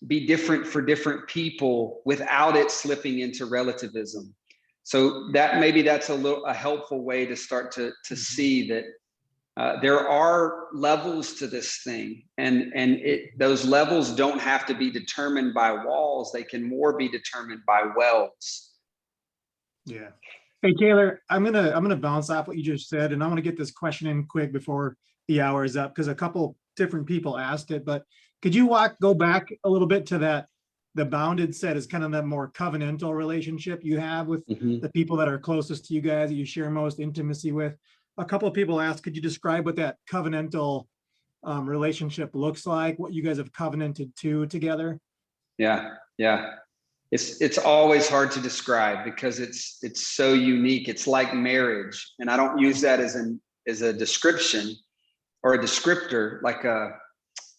be different for different people without it slipping into relativism. So that's a helpful way to start to see that there are levels to this thing, and those levels don't have to be determined by walls. They can more be determined by wells. Yeah. Hey, Taylor, I'm gonna bounce off what you just said, and I want to get this question in quick before the hour is up, because a couple different people asked it. But could you go back a little bit to that? The bounded set is kind of that more covenantal relationship you have with the people that are closest to you guys, that you share most intimacy with. A couple of people asked, could you describe what that covenantal relationship looks like? What you guys have covenanted to together? Yeah. It's always hard to describe because it's so unique. It's like marriage, and I don't use that as a description or a descriptor,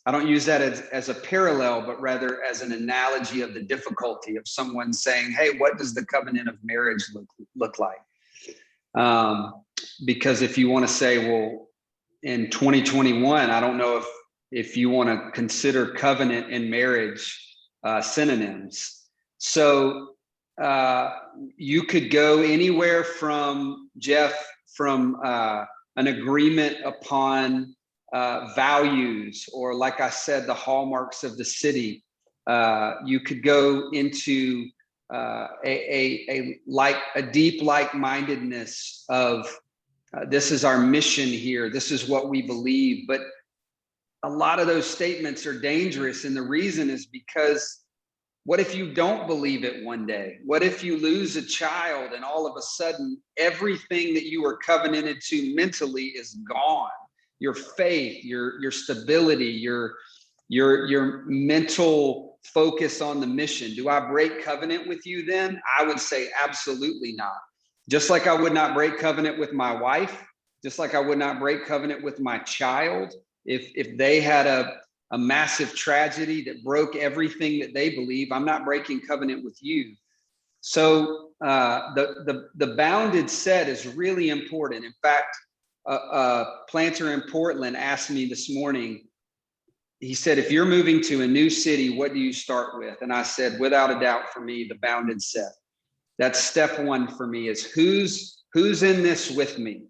I don't use that as a parallel, but rather as an analogy of the difficulty of someone saying, hey, what does the covenant of marriage look like? Because if you want to say, well, in 2021, I don't know if you want to consider covenant and marriage synonyms. So you could go anywhere from, Jeff, from an agreement upon values, or like I said, the hallmarks of the city. You could go into a deep like-mindedness of this is our mission here. This is what we believe. But a lot of those statements are dangerous. And the reason is because what if you don't believe it one day? What if you lose a child and all of a sudden everything that you were covenanted to mentally is gone? Your faith, your stability, your mental focus on the mission. Do I break covenant with you then? I would say absolutely not. Just like I would not break covenant with my wife, just like I would not break covenant with my child if they had a massive tragedy that broke everything that they believe. I'm not breaking covenant with you. So the bounded set is really important. In fact, a planter in Portland asked me this morning, he said, if you're moving to a new city, what do you start with? And I said, without a doubt, for me, the bounded set. That's step one for me, is who's in this with me?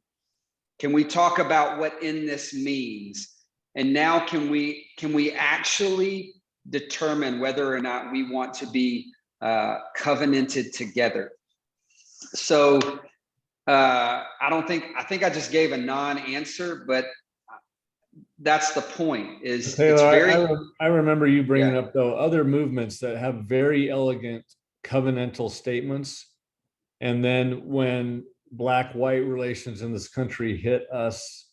Can we talk about what in this means? And now can we actually determine whether or not we want to be covenanted together? So I think I just gave a non-answer, but that's the point. Is Taylor, it's very. I remember you bringing up though other movements that have very elegant covenantal statements, and then when black-white relations in this country hit us,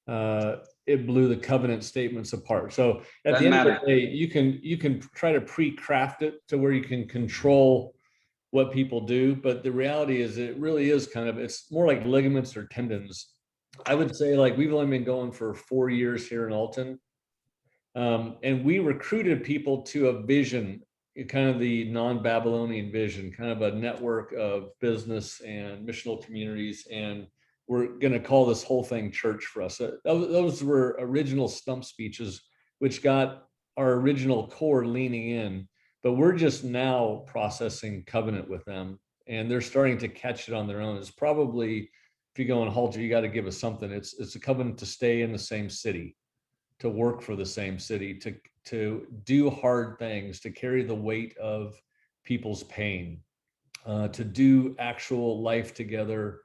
it blew the covenant statements apart. So at the end of the day, you can try to pre-craft it to where you can control what people do, but the reality is it really is it's more like ligaments or tendons. I would say, like, we've only been going for 4 years here in Alton, and we recruited people to a vision, kind of the non-Babylonian vision, kind of a network of business and missional communities, and we're going to call this whole thing church for us. Those were original stump speeches, which got our original core leaning in, but we're just now processing covenant with them, and they're starting to catch it on their own. It's probably, if you go in Halter, you got to give us something. It's a covenant to stay in the same city, to work for the same city, to do hard things, to carry the weight of people's pain, to do actual life together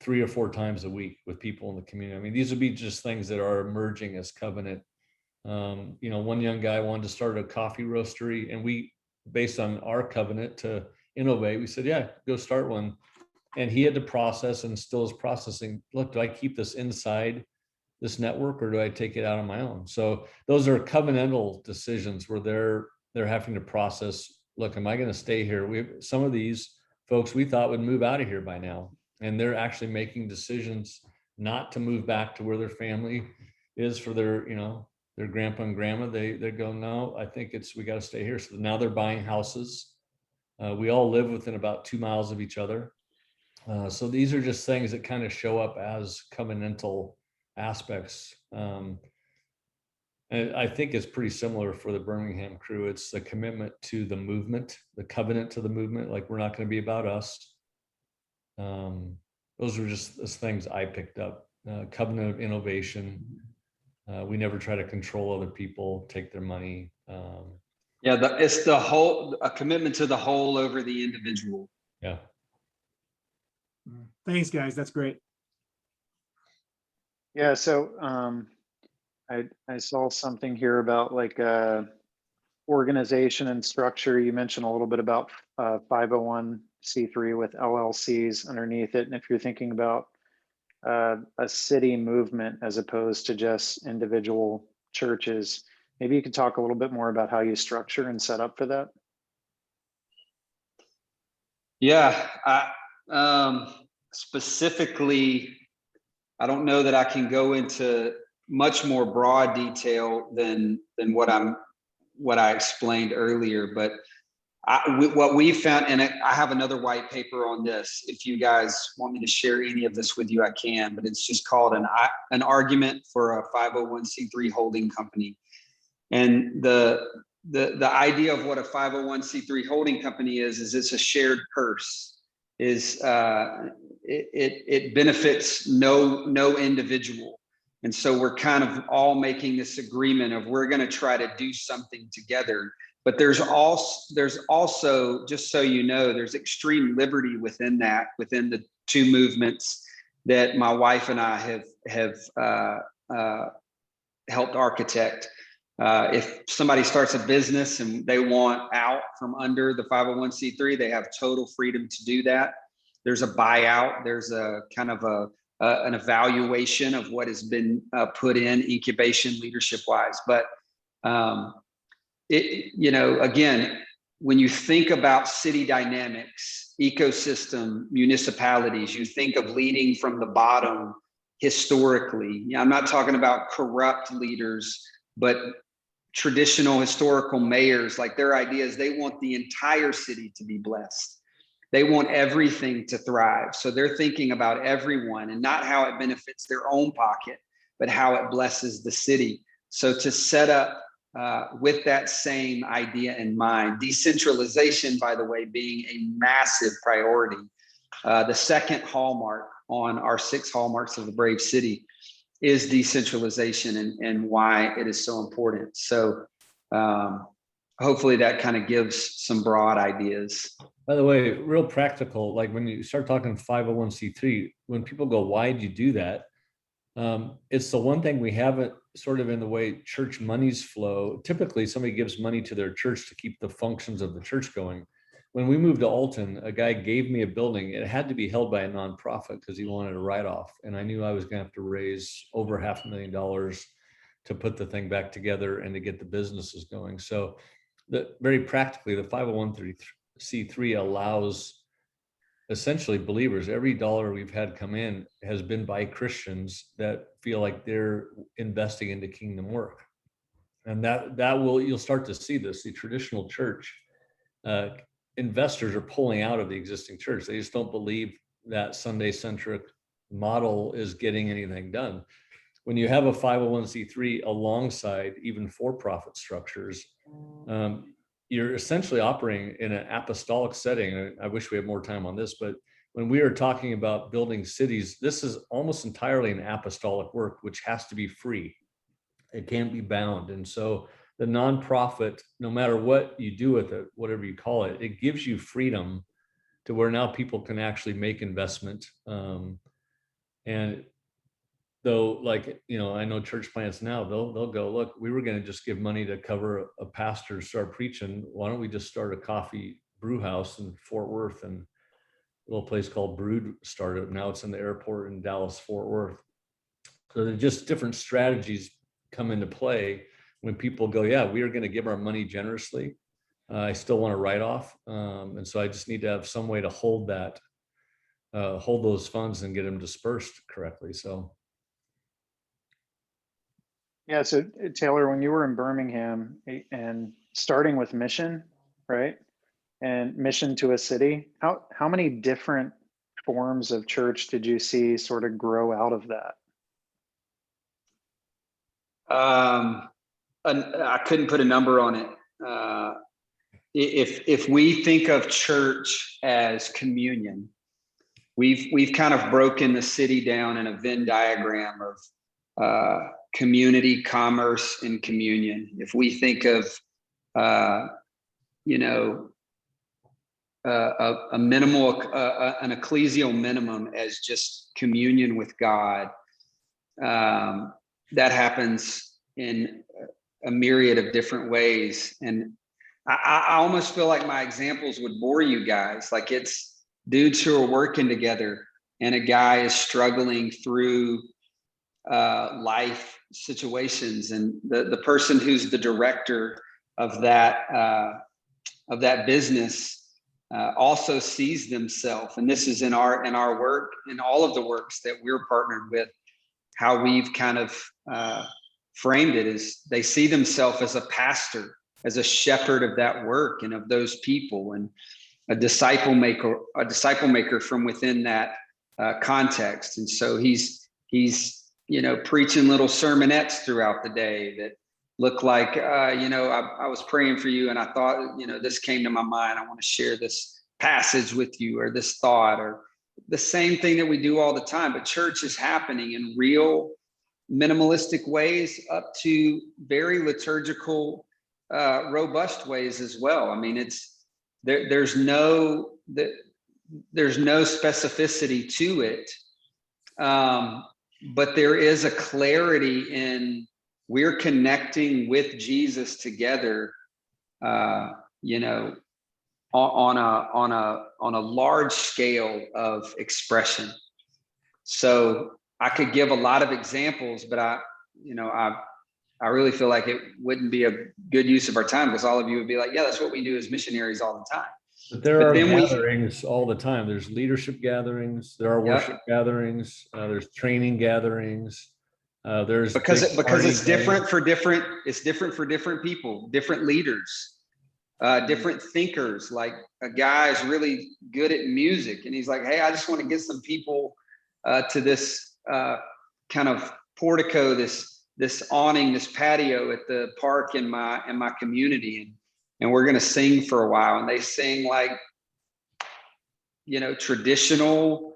3 or 4 times a week with people in the community. I mean, these would be just things that are emerging as covenant. One young guy wanted to start a coffee roastery, and we, based on our covenant to innovate, we said, yeah, go start one. And he had to process, and still is processing, look, do I keep this inside this network or do I take it out on my own? So those are covenantal decisions where they're having to process, look, am I going to stay here? Some of these folks we thought would move out of here by now, and they're actually making decisions not to move back to where their family is for their grandpa and grandma. They go, no, I think we got to stay here. So now they're buying houses. We all live within about 2 miles of each other. So these are just things that kind of show up as covenantal aspects. And I think it's pretty similar for the Birmingham crew. It's the commitment to the movement, the covenant to the movement. Like, we're not going to be about us. Those are just those things I picked up. Covenant of innovation. We never try to control other people, take their money. It's a commitment to the whole over the individual. Yeah. Thanks, guys. That's great. Yeah, so I saw something here about like organization and structure. You mentioned a little bit about 501c3 with LLCs underneath it. And if you're thinking about a city movement as opposed to just individual churches, maybe you could talk a little bit more about how you structure and set up for that. Yeah, specifically, I don't know that I can go into much more broad detail than what I explained earlier, but what we found, and I have another white paper on this. If you guys want me to share any of this with you, I can, but it's just called an argument for a 501c3 holding company. And the idea of what a 501c3 holding company is it's a shared purse. It benefits no individual. And so we're kind of all making this agreement of we're going to try to do something together. But there's also, just so you know, there's extreme liberty within the two movements that my wife and I have helped architect. If somebody starts a business and they want out from under the 501c3, they have total freedom to do that. There's a buyout. There's a kind of an evaluation of what has been put in incubation leadership wise. But again, when you think about city dynamics, ecosystem, municipalities, you think of leading from the bottom historically. I'm not talking about corrupt leaders, but traditional historical mayors, like their ideas, they want the entire city to be blessed. They want everything to thrive. So they're thinking about everyone and not how it benefits their own pocket, but how it blesses the city. So to set up with that same idea in mind, decentralization, by the way, being a massive priority. The second hallmark on our 6 hallmarks of the brave city is decentralization and why it is so important. So hopefully that kind of gives some broad ideas. By the way, real practical, like when you start talking 501c3, when people go, why do you do that? It's the one thing we haven't sort of in the way church monies flow. Typically somebody gives money to their church to keep the functions of the church going. When we moved to Alton, a guy gave me a building. It had to be held by a nonprofit because he wanted a write-off. And I knew I was going to have to raise over $500,000 to put the thing back together and to get the businesses going. So very practically, the 501c3 allows essentially believers. Every dollar we've had come in has been by Christians that feel like they're investing into kingdom work. And you'll start to see this. The traditional church, investors are pulling out of the existing church. They just don't believe that Sunday-centric model is getting anything done. When you have a 501c3 alongside even for-profit structures, you're essentially operating in an apostolic setting. I wish we had more time on this, but when we are talking about building cities, this is almost entirely an apostolic work, which has to be free. It can't be bound. And so the nonprofit, no matter what you do with it, whatever you call it, it gives you freedom to where now people can actually make investment. And though, like, I know church plants now, they'll go, look, we were going to just give money to cover a pastor to start preaching. Why don't we just start a coffee brew house in Fort Worth? And a little place called Brood started. Now it's in the airport in Dallas, Fort Worth. So they're just different strategies come into play when people go, yeah, we are going to give our money generously. I still want to write off. And so I just need to have some way to hold those funds and get them dispersed correctly. So. Yeah. So Taylor, when you were in Birmingham and starting with mission, right? And mission to a city, how many different forms of church did you see sort of grow out of that? I couldn't put a number on it. If we think of church as communion, we've kind of broken the city down in a Venn diagram of community, commerce, and communion. If we think of a minimal, an ecclesial minimum as just communion with God, that happens in a myriad of different ways. And I almost feel like my examples would bore you guys. Like it's dudes who are working together and a guy is struggling through life situations. And the person who's the director of that business also sees themselves. And this is in our work, in all of the works that we're partnered with, how we've kind of framed it is they see themselves as a pastor, as a shepherd of that work and of those people, and a disciple maker from within that context. And so he's preaching little sermonettes throughout the day that look like, I was praying for you and I thought, this came to my mind. I want to share this passage with you, or this thought, or the same thing that we do all the time. But church is happening in real minimalistic ways up to very liturgical, robust ways as well. I mean, there's no specificity to it. But there is a clarity in we're connecting with Jesus together, on a large scale of expression. So I could give a lot of examples, but I really feel like it wouldn't be a good use of our time, because all of you would be like, yeah, that's what we do as missionaries all the time. But there are gatherings all the time. There's leadership gatherings, there are worship gatherings, there's training gatherings. There's because big because it's parties different for different, it's different for different people, different leaders, different thinkers. Like a guy is really good at music, and he's like, hey, I just want to get some people to this kind of portico, this awning, this patio at the park in my community, and we're going to sing for a while. And they sing like, you know, traditional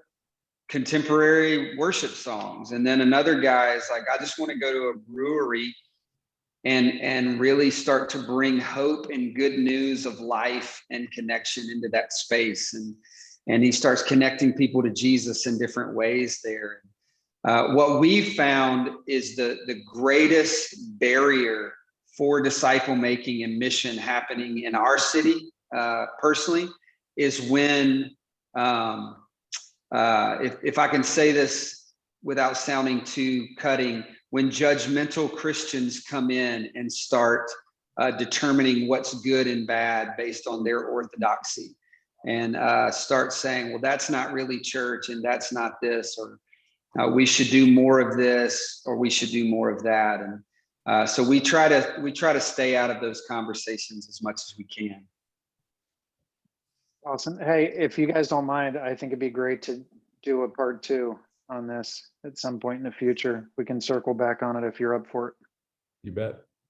contemporary worship songs. And then another guy is like, I just want to go to a brewery and really start to bring hope and good news of life and connection into that space. And he starts connecting people to Jesus in different ways there. What we found is the greatest barrier for disciple making and mission happening in our city, personally, is when, if I can say this without sounding too cutting, when judgmental Christians come in and start determining what's good and bad based on their orthodoxy, and start saying, well, that's not really church, and that's not this, or we should do more of this, or we should do more of that. And so we try to stay out of those conversations as much as we can. Awesome. Hey, if you guys don't mind, I think it'd be great to do a part 2 on this at some point in the future. We can circle back on it if you're up for it. You bet.